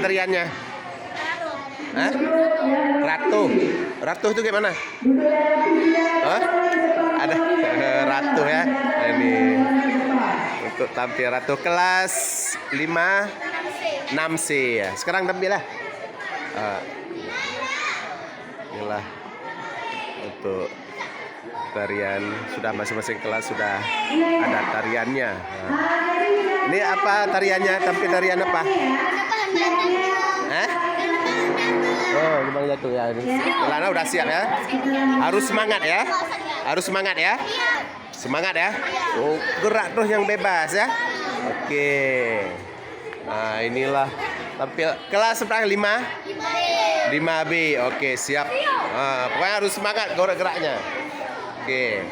tariannya? Hah? Ratu. Ratu itu gimana? Hah? Ada ratu ya. Ini untuk tampil ratu kelas 5 6C ya. Sekarang tampil lah. Inilah untuk tarian, sudah masing-masing kelas sudah ada tariannya. Ini apa tariannya? Tampil tarian apa? Hah? Oh, gimana jatuh ya ini. Lana udah siap ya? Harus semangat ya? Harus semangat ya? Semangat ya? Oh, gerak terus yang bebas ya? Oke. Nah, inilah tampil kelas berapa? 5B. Oke, siap. Pokoknya harus semangat gerak-geraknya. Oke.